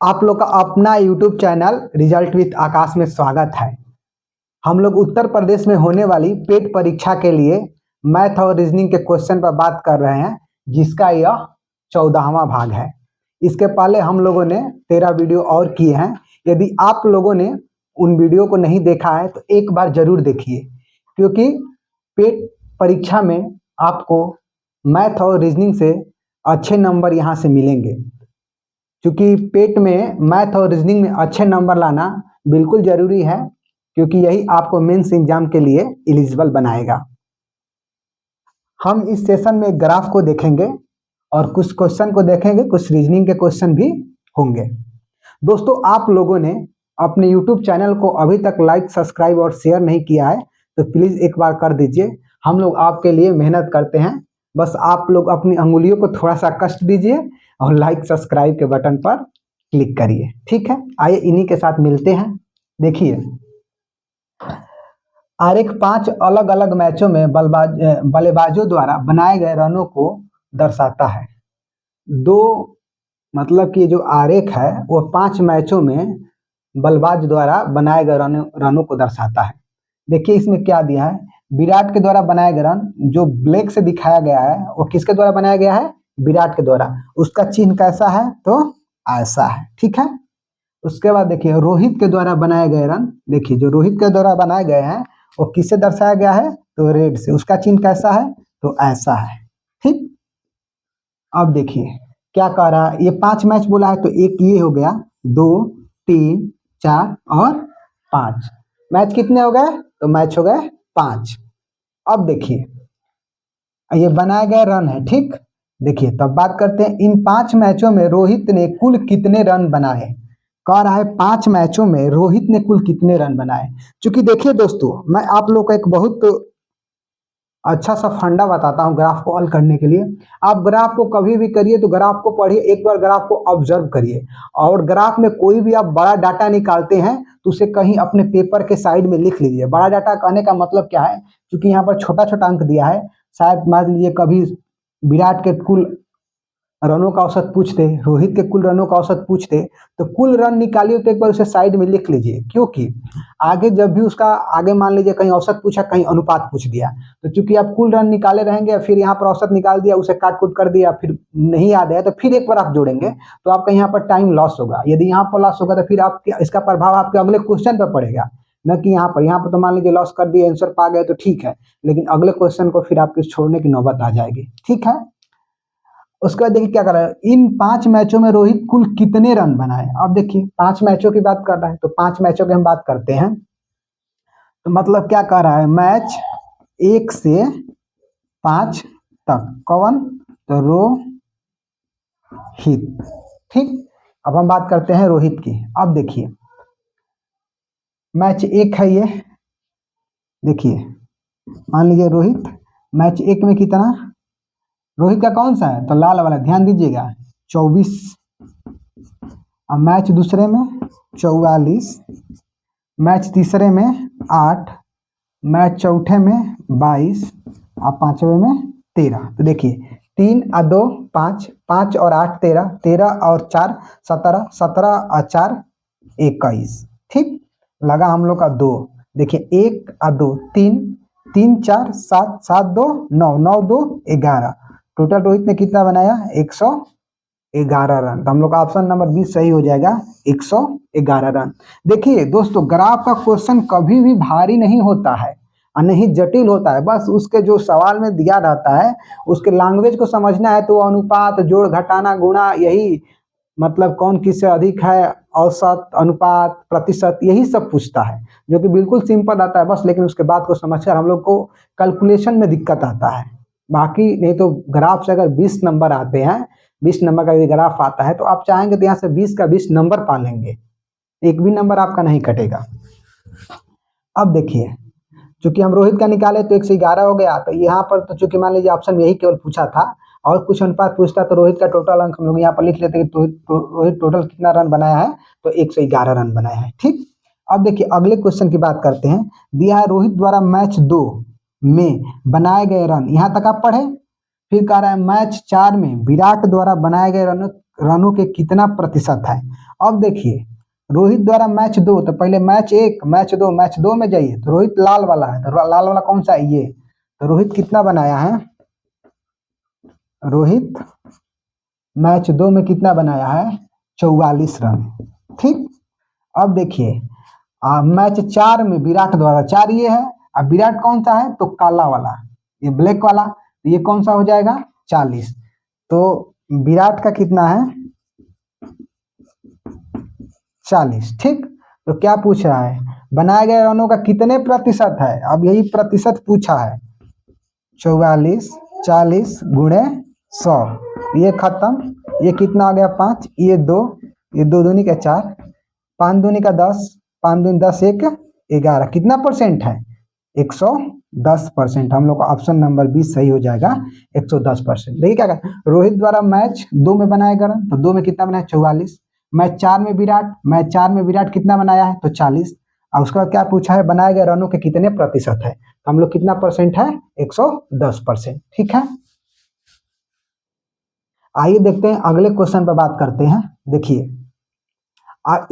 आप लोग का अपना यूट्यूब चैनल रिजल्ट विथ आकाश में स्वागत है। हम लोग उत्तर प्रदेश में होने वाली पेट परीक्षा के लिए मैथ और रीजनिंग के क्वेश्चन पर बात कर रहे हैं, जिसका यह 14वां भाग है। इसके पहले हम लोगों ने 13 वीडियो और किए हैं। यदि आप लोगों ने उन वीडियो को नहीं देखा है तो एक बार जरूर देखिए, क्योंकि पेट परीक्षा में आपको मैथ और रीजनिंग से अच्छे नंबर यहाँ से मिलेंगे। क्योंकि पेट में मैथ और रीजनिंग में अच्छे नंबर लाना बिल्कुल ज़रूरी है, क्योंकि यही आपको मेंस एग्जाम के लिए एलिजिबल बनाएगा। हम इस सेशन में ग्राफ को देखेंगे और कुछ क्वेश्चन को देखेंगे, कुछ रीजनिंग के क्वेश्चन भी होंगे। दोस्तों, आप लोगों ने अपने यूट्यूब चैनल को अभी तक लाइक, सब्सक्राइब और शेयर नहीं किया है तो प्लीज़ एक बार कर दीजिए। हम लोग आपके लिए मेहनत करते हैं, बस आप लोग अपनी अंगुलियों को थोड़ा सा कष्ट दीजिए और लाइक सब्सक्राइब के बटन पर क्लिक करिए। ठीक है, आइए इन्हीं के साथ मिलते हैं। देखिए, आरेख 5 अलग अलग मैचों में बल्लेबाजों द्वारा बनाए गए रनों को दर्शाता है। मतलब कि जो आरेख है वो 5 मैचों में बल्लेबाज द्वारा बनाए गए रनों को दर्शाता है। देखिए इसमें क्या दिया है, विराट के द्वारा बनाए गए रन जो ब्लैक से दिखाया गया है वो किसके द्वारा बनाया गया है? विराट के द्वारा। उसका चिन्ह कैसा है? तो ऐसा है। ठीक है, उसके बाद देखिए रोहित के द्वारा बनाए गए रन। देखिए जो रोहित के द्वारा बनाए गए हैं वो किससे दर्शाया गया है? तो रेड से। उसका चिन्ह कैसा है? तो ऐसा है। ठीक, अब देखिए क्या कह रहा है, ये 5 मैच बोला है तो एक ये हो गया, 2 3 4 और 5 मैच कितने हो गए? तो मैच हो गए 5। अब देखिए ये बनाए गए रन है। ठीक, देखिए तब बात करते हैं इन 5 मैचों में रोहित ने कुल कितने रन बनाए। कह रहा है 5 मैचों में रोहित ने कुल कितने रन बनाए। क्योंकि देखिए दोस्तों, मैं आप लोग को एक बहुत अच्छा सा फंडा बताता हूँ ग्राफ को हल करने के लिए। आप ग्राफ को कभी भी करिए तो ग्राफ को पढ़िए, एक बार ग्राफ को ऑब्जर्व करिए, और ग्राफ में कोई भी आप बड़ा डाटा निकालते हैं तो उसे कहीं अपने पेपर के साइड में लिख लीजिए। बड़ा डाटा कहने का मतलब क्या है, क्योंकि यहाँ पर छोटा छोटा अंक दिया है। शायद मान लीजिए कभी विराट के कुल रनों का औसत पूछते, रोहित के कुल रनों का औसत पूछते, तो कुल रन निकालिए तो एक बार उसे साइड में लिख लीजिए, क्योंकि आगे जब भी उसका आगे मान लीजिए कहीं औसत पूछा, कहीं अनुपात पूछ दिया, तो चूंकि आप कुल रन निकाले रहेंगे, फिर यहाँ पर औसत निकाल दिया, उसे काट कूट कर दिया, फिर नहीं याद है तो फिर एक बार आप जोड़ेंगे, तो आपका यहाँ पर टाइम लॉस होगा। यदि यहाँ पर लॉस होगा तो फिर आप इसका प्रभाव आपके अगले क्वेश्चन पर पड़ेगा, न कि यहाँ पर तो मान लीजिए लॉस कर दिए, आंसर पा गए तो ठीक है, लेकिन अगले क्वेश्चन को फिर आपके छोड़ने की नौबत आ जाएगी। ठीक है, उसके बाद देखिए क्या कर रहा है, इन 5 मैचों में रोहित कुल कितने रन बनाए। अब देखिए 5 मैचों की बात कर रहा है तो 5 मैचों की हम बात करते हैं, तो मतलब क्या कर रहा है, मैच 1 से 5 तक कौन? तो रोहित। ठीक, अब हम बात करते हैं रोहित की। अब देखिए मैच 1 है ये, देखिए मान लीजिए रोहित मैच 1 में कितना, रोहित का कौन सा है? तो लाल वाला, ध्यान दीजिएगा 24। अब मैच दूसरे में 44, मैच तीसरे में 8, मैच चौथे में 22 और पांचवे में 13। तो देखिए 3 और 2 5, 5 और 8 13, 13 और 4 17, 17 और 4 21। ठीक, लगा हम लोग का 2। देखिए 1 और 2 3, 3 4 7, 7 2 9, 9 2 11। टोटल रोहित ने कितना बनाया? 111 रन। तो हम लोग का ऑप्शन नंबर 20 सही हो जाएगा, 111 रन। देखिए दोस्तों, ग्राफ का क्वेश्चन कभी भी भारी नहीं होता है और नहीं जटिल होता है, बस उसके जो सवाल में दिया रहता है उसके लैंग्वेज को समझना है, तो अनुपात, जोड़, घटाना, गुणा, यही मतलब कौन किससे अधिक है, औसत, अनुपात, प्रतिशत, यही सब पूछता है, जो कि बिल्कुल सिंपल आता है बस। लेकिन उसके बाद को समझकर हम लोग को कैलकुलेशन में दिक्कत आता है। बाकी नहीं तो ग्राफ से अगर 20 नंबर आते हैं, 20 नंबर का यदि ग्राफ आता है तो आप चाहेंगे तो यहाँ से 20 का 20 नंबर पा लेंगे, एक भी नंबर आपका नहीं कटेगा। अब देखिए चूंकि हम रोहित का निकाले तो 111 हो गया, तो यहाँ पर तो चूंकि मान लीजिए ऑप्शन में यही केवल पूछा था, और कुछ अनुपात पूछता तो रोहित का टोटल अंक हम लोग यहाँ पर लिख लेते कि रोहित टोटल कितना रन बनाया है, तो 111 रन बनाया है। ठीक, अब देखिए अगले क्वेश्चन की बात करते हैं। दिया है रोहित द्वारा मैच 2 में बनाए गए रन, यहाँ तक आप पढ़े। फिर कह रहा है मैच 4 में विराट द्वारा बनाए गए रनों के कितना प्रतिशत है। अब देखिए रोहित द्वारा मैच 2, तो पहले मैच 1 मैच 2, मैच 2 में जाइए तो रोहित लाल वाला है, तो लाल वाला कौन सा है, ये। तो रोहित कितना बनाया है, रोहित मैच 2 में कितना बनाया है, 44 रन। ठीक। अब देखिए मैच 4 में विराट द्वारा 4 ये है, अब विराट कौन सा है, तो काला वाला, ये ब्लैक वाला, तो ये कौन सा हो जाएगा, 40। तो विराट का कितना है, 40। ठीक। तो क्या पूछ रहा है, बनाए गए रनों का कितने प्रतिशत है, अब यही प्रतिशत पूछा है। 44 40 गुणे 100, ये खत्म, ये कितना आ गया 5, ये 2, ये 2 दूनी का 4, 5 दूनी का 10, 5 दूनी 10 1 11, कितना परसेंट है, 110%। हम लोग का ऑप्शन नंबर 20 सही हो जाएगा, 110%। देखिए क्या कहते हैं, रोहित द्वारा मैच 2 में बनाया गया रन, तो 2 में कितना बनाया, 44। मैच 4 में विराट, मैच 4 में विराट कितना बनाया है, तो 40। और उसका क्या पूछा है, बनाए गए रनों के कितने प्रतिशत है, तो हम लोग कितना परसेंट है, 110%। ठीक है। आइए देखते हैं अगले क्वेश्चन पर बात करते हैं। देखिए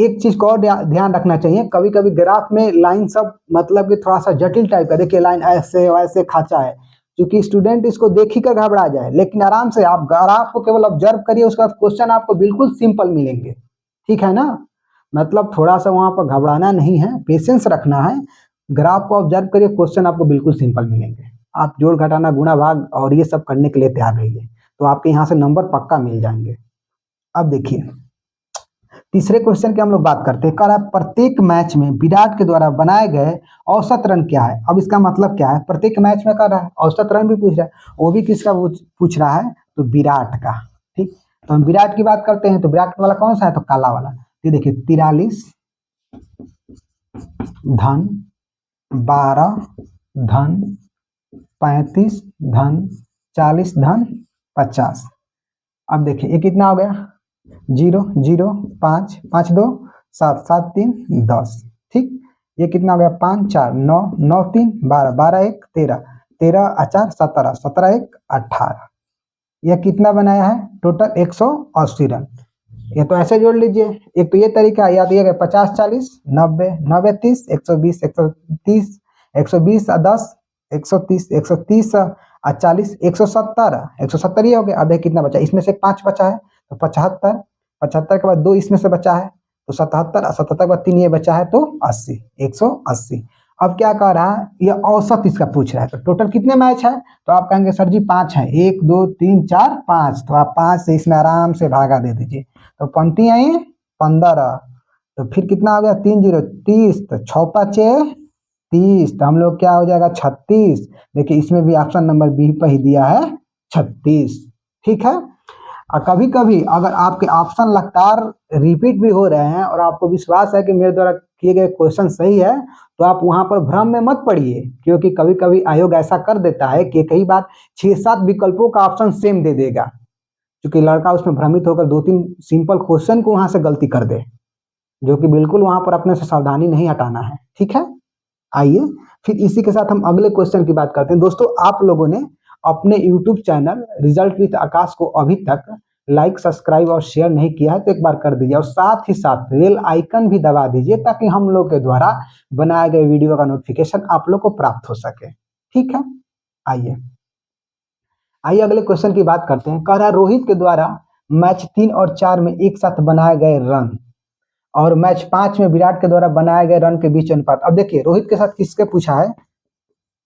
एक चीज को और ध्यान रखना चाहिए, कभी कभी ग्राफ में लाइन सब मतलब कि थोड़ा सा जटिल टाइप का, देखिए लाइन ऐसे वैसे खाचा है, क्योंकि स्टूडेंट इसको देख ही कर घबरा जाए, लेकिन आराम से आप ग्राफ को केवल ऑब्जर्व करिए, उसका क्वेश्चन आपको बिल्कुल सिंपल मिलेंगे। ठीक है ना, मतलब थोड़ा सा वहां पर घबराना नहीं है, पेशेंस रखना है, ग्राफ को ऑब्जर्व करिए, क्वेश्चन आपको बिल्कुल सिंपल मिलेंगे। आप जोड़ घटाना गुणा भाग और ये सब करने के लिए तैयार रहिए, तो आपके यहाँ से नंबर पक्का मिल जाएंगे। अब देखिए तीसरे क्वेश्चन की हम लोग बात करते हैं, कह रहा है प्रत्येक मैच में विराट के द्वारा बनाए गए औसत रन क्या है। अब इसका मतलब क्या है, प्रत्येक मैच में कर रहा है, औसत रन भी पूछ रहा है, वो भी किसका पूछ रहा है, तो विराट का। ठीक। तो हम विराट की बात करते हैं, तो विराट वाला कौन सा है, तो काला वाला। ये देखिए 43 धन 12 धन 35 धन 40 धन 50। अब देखिए ये कितना हो गया, 0 0 5 5 2 7 7 3 10। ठीक। ये कितना हो गया, 5 4 9 9 3 12 12 1 13 13 4 17 17 1 18। यह कितना बनाया है, टोटल 180 रन। ये तो ऐसे जोड़ लीजिए, एक तो ये तरीका, या तो ये 50 40 90 90 30 120 130 120 10 130 130 40 170 170 ये हो गया। अब देखिए कितना बचा, इसमें से 5 बचा है तो 75, 75 के बाद 2 इसमें से बचा है तो 77, 77 के बाद 3 ये बचा है तो 80, 180। अब क्या कह रहा है, ये औसत इसका पूछ रहा है, तो टोटल कितने मैच है, तो आप कहेंगे सर जी 5 है, 1 2 3 4 5, तो आप 5 से इसमें आराम से भागा दे दीजिए, तो पंक्ति आई 15, तो फिर कितना हो गया, 3 0 30, तो 6 5 30, तो हम लोग क्या हो जाएगा 36। देखिए इसमें भी ऑप्शन नंबर बी पर ही दिया है 36। ठीक है। और कभी कभी अगर आपके ऑप्शन लगातार रिपीट भी हो रहे हैं और आपको विश्वास है कि मेरे द्वारा किए गए क्वेश्चन सही है, तो आप वहां पर भ्रम में मत पड़िए, क्योंकि कभी कभी आयोग ऐसा कर देता है कि कई बार 6-7 विकल्पों का ऑप्शन सेम दे देगा, क्योंकि लड़का उसमें भ्रमित होकर 2-3 सिंपल क्वेश्चन को वहां से गलती कर दे, जो कि बिल्कुल वहां पर अपने से सावधानी नहीं हटाना है। ठीक है। आइए फिर इसी के साथ हम अगले क्वेश्चन की बात करते हैं। दोस्तों आप लोगों ने अपने YouTube चैनल रिजल्ट विद आकाश को अभी तक लाइक सब्सक्राइब और शेयर नहीं किया है तो एक बार कर दीजिए, और साथ ही साथ बेल आइकन भी दबा दीजिए, ताकि हम लोग के द्वारा बनाए गए वीडियो का नोटिफिकेशन आप लोग को प्राप्त हो सके। ठीक है। आइए आइए अगले क्वेश्चन की बात करते हैं। कह रहा है रोहित के द्वारा मैच 3 और 4 में एक साथ बनाए गए रन और मैच 5 में विराट के द्वारा बनाए गए रन के बीच अनुपात। अब देखिए रोहित के साथ किसके पूछा है,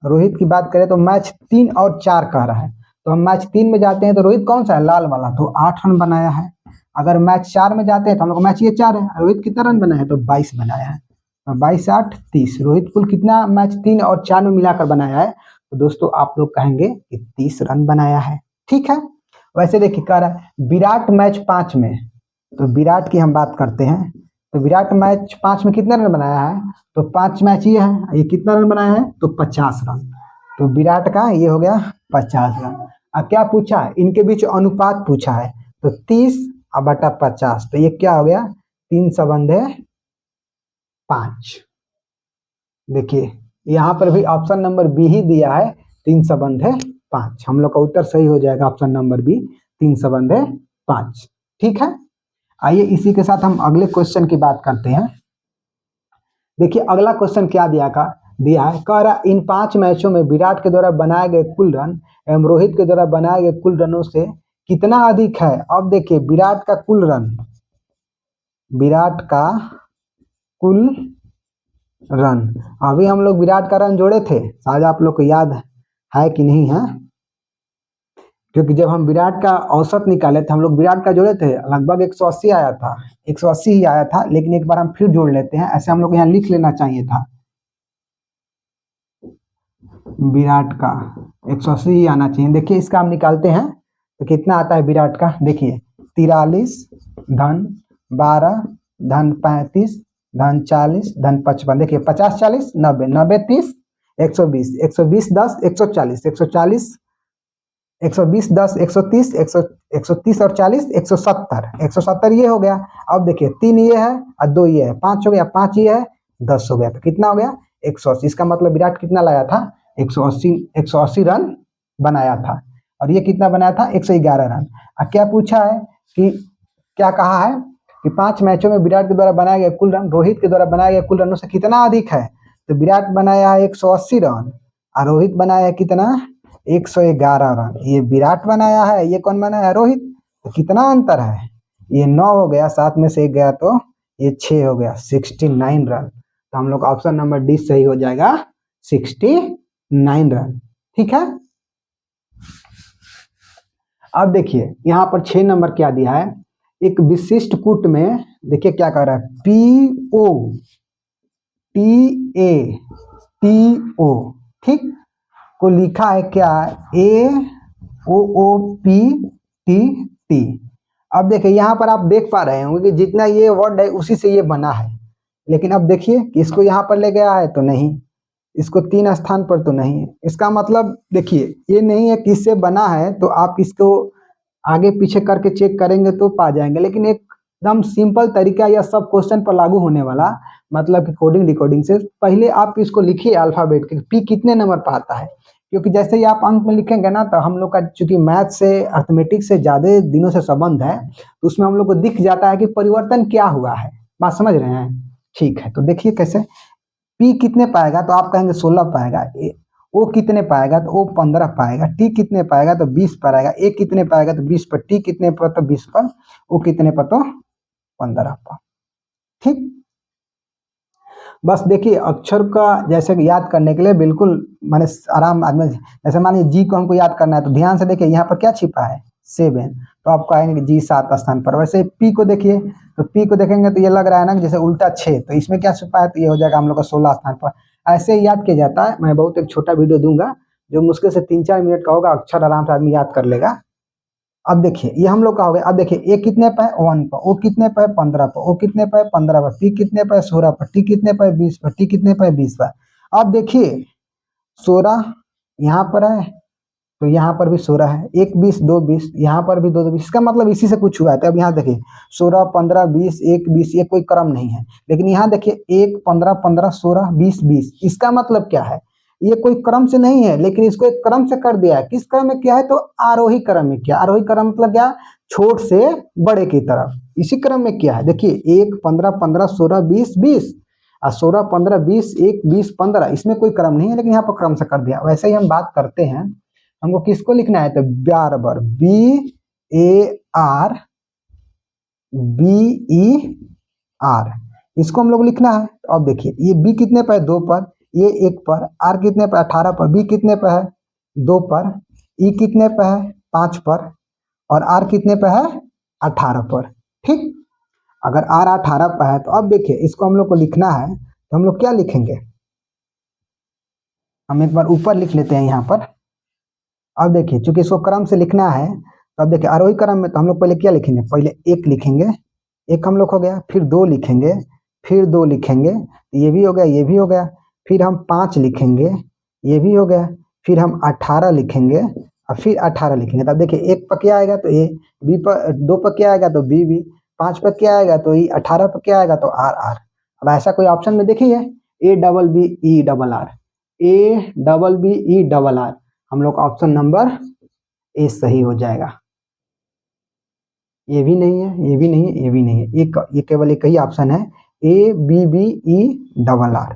रोहित की बात करें तो मैच 3 और 4 कह रहा है, तो हम मैच 3 में जाते हैं तो रोहित कौन सा है, लाल वाला, तो 8 रन बनाया है। अगर मैच 4 में जाते हैं तो हम लोग मैच ये 4 है, रोहित कितना रन बनाया है, तो 22 बनाया है, तो 22 8 30। रोहित कुल कितना मैच 3 और 4 में मिलाकर बनाया है, तो दोस्तों आप लोग कहेंगे कि 30 रन बनाया है। ठीक है। वैसे देखिए कह रहा है विराट मैच 5 में, तो विराट की हम बात करते हैं, तो विराट मैच 5 में कितने रन बनाया है, तो 5 मैच ये है, ये कितना रन बनाया है, तो 50 रन, तो विराट का ये हो गया 50 रन। अब क्या पूछा है, इनके बीच अनुपात पूछा है, तो 30 और बटा 50, तो ये क्या हो गया 3 सबंधे 5। देखिए यहाँ पर भी ऑप्शन नंबर बी ही दिया है 3 सबंधे 5, हम लोग का उत्तर सही हो जाएगा ऑप्शन नंबर बी 3 सबंधे 5। ठीक है, आइए इसी के साथ हम अगले क्वेश्चन की बात करते हैं। देखिए अगला क्वेश्चन क्या दिया है, कह रहा इन 5 मैचों में विराट के द्वारा बनाए गए कुल रन एवं रोहित के द्वारा बनाए गए कुल रनों से कितना अधिक है। अब देखिए विराट का कुल रन, अभी हम लोग विराट का रन जोड़े थे, शायद आप लोग को याद है कि नहीं है, क्योंकि जब हम विराट का औसत निकाले थे हम लोग विराट का जोड़े थे, लगभग 180 आया था, 180 ही आया था, लेकिन एक बार हम फिर जोड़ लेते हैं, ऐसे हम लोग यहाँ लिख लेना चाहिए था, विराट का 180 ही आना चाहिए। देखिए इसका हम निकालते हैं तो कितना आता है विराट का, देखिए 43 धन 12 धन 35 धन 40 धन 55, देखिए 50 40 90 90 30 120 120 10 140 140 120 10 130 130 और 40 170 ये हो गया। अब देखिए 3 ये है और 2 ये है, 5 हो गया, 5 ये है 10 हो गया, तो कितना हो गया 180। इसका मतलब विराट कितना लाया था 180 रन बनाया था, और ये कितना बनाया था 111 रन। अब क्या पूछा है कि क्या कहा है कि 5 मैचों में विराट के द्वारा बनाए गए कुल रन रोहित के द्वारा बनाए गए कुल रनों से कितना अधिक है। तो विराट बनाया है 180 रन और रोहित बनाया है कितना 111 रन। ये विराट बनाया है, ये कौन बनाया है रोहित। तो कितना अंतर है, ये 9 हो गया, 7 में से 1 गया तो ये 6 हो गया, 69 रन। तो हम लोग ऑप्शन नंबर डी सही हो जाएगा, 69 रन। ठीक है, अब देखिए यहाँ पर 6 नंबर क्या दिया है, एक विशिष्ट कूट में देखिए क्या कर रहा है, POTATO ठीक को लिखा है क्या AOOPTT। अब देखिए यहाँ पर आप देख पा रहे होंगे कि जितना ये वर्ड है उसी से ये बना है, लेकिन अब देखिए कि इसको यहाँ पर ले गया है तो नहीं, इसको 3 स्थान पर तो नहीं है। इसका मतलब देखिए ये नहीं है कि इससे बना है, तो आप इसको आगे पीछे करके चेक करेंगे तो पा जाएंगे, लेकिन एकदम सिंपल तरीका या सब क्वेश्चन पर लागू होने वाला, मतलब कि कोडिंग डिकोडिंग से पहले आप इसको लिखिए अल्फाबेट के, पी कितने नंबर पर आता है, क्योंकि जैसे ही आप अंक में लिखेंगे ना, तो हम लोग का चूंकि मैथ से अर्थमेटिक से ज्यादा दिनों से संबंध है, तो उसमें हम लोग को दिख जाता है कि परिवर्तन क्या हुआ है। बात समझ रहे हैं, ठीक है, तो देखिए कैसे पी कितने पाएगा, तो आप कहेंगे 16 पाएगा, ओ कितने पाएगा तो ओ 15 पाएगा, टी कितने पाएगा तो 20 पर आएगा, ए कितने पाएगा तो 20 पर, टी कितने पर तो 20 पर, ओ कितने पर तो 15 पर। ठीक, बस देखिए अक्षर का जैसे कि याद करने के लिए बिल्कुल माने आराम आदमी, जैसे मानिए जी को हमको याद करना है तो ध्यान से देखिए यहाँ पर क्या छिपा है 7, तो आपको आएंगे जी 7 स्थान पर। वैसे पी को देखिए, तो पी को देखेंगे तो ये लग रहा है ना कि जैसे उल्टा 6, तो इसमें क्या छिपा है, तो ये हो जाएगा हम लोग का 16 स्थान पर। ऐसे ही याद किया जाता है, मैं बहुत एक छोटा वीडियो दूंगा जो मुश्किल से 3-4 मिनट का होगा, अक्षर आराम से आदमी याद कर लेगा। अब देखिए ये हम लोग का हो गया। अब देखिए ए कितने पे 1 पर, ओ कितने पे 15 पर, ओ कितने पे 15 पर, पी कितने पे 16 पर, टी कितने पे 20 पर, टी कितने पे 20 पर। अब देखिए 16 यहाँ पर है तो यहाँ पर भी 16 है, 1 20 2 20, यहाँ पर भी 2 20, इसका मतलब इसी से कुछ हुआ है। तो अब यहाँ देखिए 16 15 20 1 20, ये कोई क्रम नहीं है, लेकिन यहाँ देखिए 1 15 15 16 20 20, इसका मतलब क्या है, ये कोई क्रम से नहीं है, लेकिन इसको एक क्रम से कर दिया है। किस क्रम में किया है, तो आरोही क्रम में किया। आरोही क्रम मतलब क्या, छोट से बड़े की तरफ, इसी क्रम में किया है। देखिए 1 15 15 16 20 20 और 16 15 20 1 20 15, इसमें कोई क्रम नहीं है, लेकिन यहाँ पर क्रम से कर दिया। वैसे ही हम बात करते हैं, हमको किसको लिखना है, तो बराबर BARBER, इसको हम लोग लिखना है। तो अब देखिए ये बी कितने पर है 2 पर, ये 1 पर, आर कितने पर 18 पर, बी कितने पर है 2 पर, ई कितने पर है 5 पर, और आर कितने पर है 18 पर। ठीक, अगर आर 18 पर है तो अब देखिए इसको हम लोग को लिखना है, तो हम लोग क्या लिखेंगे, हम एक बार ऊपर लिख लेते हैं यहाँ पर। अब देखिए चूंकि इसको क्रम से लिखना है, तो अब देखिए आरोही क्रम में तो हम लोग पहले क्या लिखेंगे, पहले 1 लिखेंगे, 1 हम लोग हो गया, फिर 2 लिखेंगे, फिर 2 लिखेंगे, ये भी हो गया, ये भी हो गया, फिर हम 5 लिखेंगे, ये भी हो गया, फिर हम 18 लिखेंगे और फिर 18 लिखेंगे। तब देखिए 1 पर क्या आएगा तो ए, बी पर 2 पर क्या आएगा तो बी, 5 पर क्या आएगा तो ई, 18 पर क्या आएगा तो आर। अब ऐसा कोई ऑप्शन में देखिए ABBERR, ABBERR, हम लोग ऑप्शन नंबर ए सही हो जाएगा। ये भी नहीं है, ये भी नहीं है, ये भी नहीं है, ये केवल एक ही ऑप्शन है, ABBERR।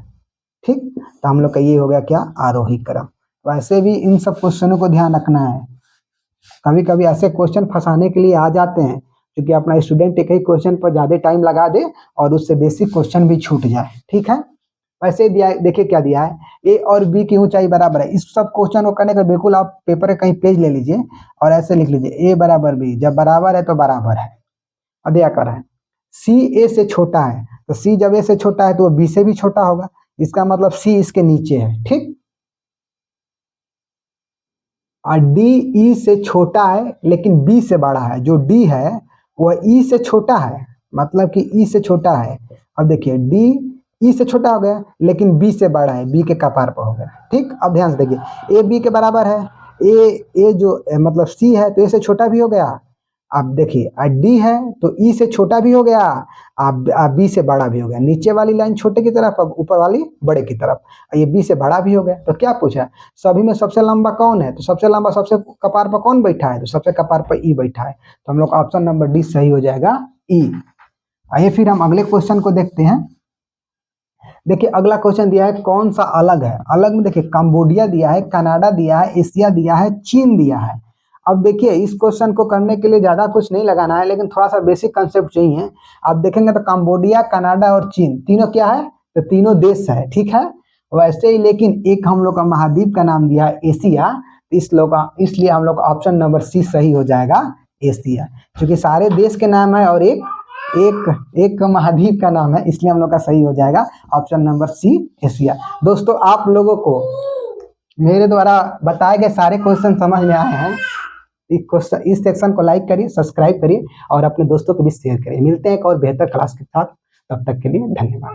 ठीक, तो हम लोग का ये हो गया क्या, आरोही क्रम। वैसे भी इन सब क्वेश्चनों को ध्यान रखना है, कभी कभी ऐसे क्वेश्चन फंसाने के लिए आ जाते हैं क्योंकि अपना स्टूडेंट एक ही क्वेश्चन पर ज्यादा टाइम लगा दे और उससे बेसिक क्वेश्चन भी छूट जाए। ठीक है, वैसे दिया है, देखिए क्या दिया है, ए और बी की ऊंचाई बराबर है। इस सब क्वेश्चन को करने का बिल्कुल आप पेपर का कहीं पेज ले लीजिए और ऐसे लिख लीजिए ए बराबर बी, जब बराबर है तो बराबर है। अब क्या कर रहा है, सी ए से छोटा है, तो सी जब ए से छोटा है तो वो बी से भी छोटा होगा, इसका मतलब सी इसके नीचे है। ठीक, और डी ई से छोटा है लेकिन बी से बड़ा है, जो डी है वह ई से छोटा है, मतलब कि ई से छोटा है। अब देखिए डी ई से छोटा हो गया लेकिन बी से बड़ा है, बी के कपार पर हो गया। ठीक, अब ध्यान से देखिए, ए बी के बराबर है, ए जो मतलब सी है तो ए से छोटा भी हो गया। अब देखिए डी है तो ई से छोटा भी हो गया, अब बी से बड़ा भी हो गया। नीचे वाली लाइन छोटे की तरफ, अब ऊपर वाली बड़े की तरफ, ये बी से बड़ा भी हो गया। तो क्या पूछा, सभी में सबसे लंबा कौन है, तो सबसे लंबा सबसे कपार पर कौन बैठा है, तो सबसे कपार पर ई बैठा है। तो हम लोग का ऑप्शन नंबर डी सही हो जाएगा, ई। आइए फिर हम अगले क्वेश्चन को देखते हैं। देखिए अगला क्वेश्चन दिया है कौन सा अलग है। अलग में देखिए कंबोडिया दिया है, कनाडा दिया है, एशिया दिया है, चीन दिया है। अब देखिए इस क्वेश्चन को करने के लिए ज्यादा कुछ नहीं लगाना है, लेकिन थोड़ा सा बेसिक कंसेप्ट चाहिए। आप देखेंगे तो कंबोडिया, कनाडा और चीन तीनों क्या है, तो तीनों देश है। ठीक है, वैसे ही लेकिन एक हम लोग का महाद्वीप का नाम दिया है एशिया, इसलिए हम लोग का ऑप्शन नंबर सी सही हो जाएगा, एशिया। क्योंकि सारे देश के नाम है और एक महाद्वीप का नाम है, इसलिए हम लोग का सही हो जाएगा ऑप्शन नंबर सी, एशिया। दोस्तों आप लोगों को मेरे द्वारा बताए गए सारे क्वेश्चन समझ में आए हैं। इस सेक्शन को लाइक करिए, सब्सक्राइब करिए और अपने दोस्तों को भी शेयर करिए। मिलते हैं एक और बेहतर क्लास के साथ, तब तक के लिए धन्यवाद।